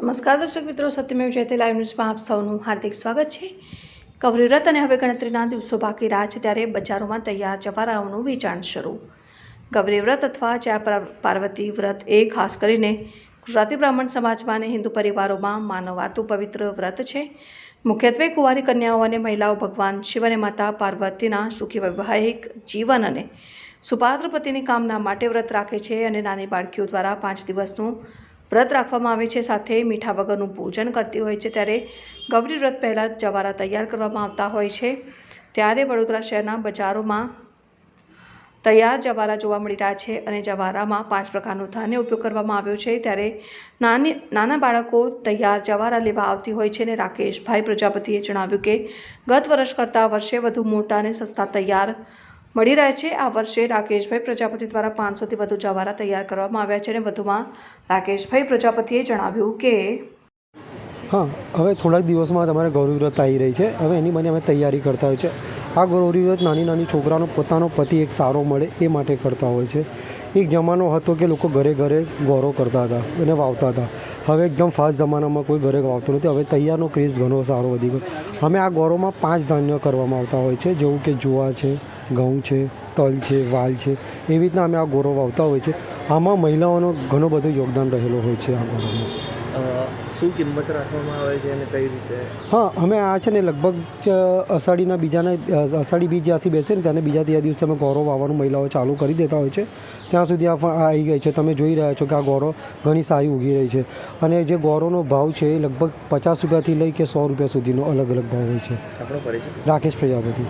નમસ્કાર દર્શક મિત્રો, સત્યમેવ જયતે લાઈવ ન્યૂઝમાં આપ સૌનું હાર્દિક સ્વાગત છે। ગૌરી વ્રત અને હવે ગણતરીના દિવસો બાકી રહ્યા છે ત્યારે બજારોમાં તૈયાર જવારાઓનું વેચાણ શરૂ। ગૌરી વ્રત અથવા જયા પાર્વતી વ્રત એ ખાસ કરીને ગુજરાતી બ્રાહ્મણ સમાજમાં અને હિન્દુ પરિવારોમાં માનવાતું પવિત્ર વ્રત છે। મુખ્યત્વે કુંવારી કન્યાઓ અને મહિલાઓ ભગવાન શિવ અને માતા પાર્વતીના સુખી વૈવાહિક જીવન અને સુપાત્ર પતિની કામના માટે વ્રત રાખે છે અને નાની બાળકીઓ દ્વારા 5 દિવસનું વ્રત રાખવામાં આવે છે, સાથે મીઠા વગરનું ભોજન કરતી હોય છે। ત્યારે ગૌરી વ્રત પહેલાં જવારા તૈયાર કરવામાં આવતા હોય છે, ત્યારે વડોદરા શહેરના બજારોમાં તૈયાર જવારા જોવા મળી રહ્યા છે અને જવારામાં 5 પ્રકારનું ધાન્ય ઉપયોગ કરવામાં આવ્યો છે। ત્યારે નાના બાળકો તૈયાર જવારા લેવા આવતી હોય છે અને રાકેશભાઈ પ્રજાપતિએ જણાવ્યું કે ગત વર્ષ કરતાં વર્ષે વધુ મોટા અને સસ્તા તૈયાર મળી રહે છે। આ વર્ષે રાકેશભાઈ પ્રજાપતિ દ્વારા 500થી વધુ જવારા તૈયાર કરવામાં આવ્યા છે અને વધુમાં રાકેશભાઈ પ્રજાપતિએ જણાવ્યું કે હવે થોડાક દિવસમાં તમારે ગૌરી વ્રત આવી રહી છે। હવે એની બને અમે તૈયારી કરતા હોય છે। આ ગૌરી વ્રત નાની છોકરાનો પોતાનો પતિ એક સારો મળે એ માટે કરતા હોય છે। એક જમાનો હતો કે લોકો ઘરે ઘરે ગૌરો કરતા હતા અને વાવતા હતા। હવે એકદમ ફાસ્ટ જમાનામાં કોઈ ઘરે વાવતું નથી। હવે તૈયારનો ક્રેઝ ઘણો સારો વધી ગયો। અમે આ ગૌરોમાં 5 ધાન્ય કરવામાં આવતા હોય છે, જેવું કે જુવાર છે, ઘઉં છે, તલ છે, વાલ છે। એવી રીતના અમે આ ગૌરો વાવતા હોય છે। આમાં મહિલાઓનો ઘણો બધો યોગદાન રહેલો હોય છે આ ગૌરોમાં। શું કિંમત રાખવામાં આવે છે અને કઈ રીતે? અમે આ છે ને લગભગ અષાઢી બીજ જ્યાંથી બેસે ને ત્યારે ત્રીજા દિવસે અમે ગૌરો વાવવાનું મહિલાઓ ચાલુ કરી દેતા હોય છે। ત્યાં સુધી આ આવી ગઈ છે। તમે જોઈ રહ્યા છો કે આ ગૌરો ઘણી સારી ઉગી રહી છે અને જે ગૌરોનો ભાવ છે એ લગભગ 50 રૂપિયાથી લઈ કે 100 રૂપિયા સુધીનો અલગ અલગ ભાવ હોય છે। આપણો પરિચય? રાકેશ પ્રજાપતિ।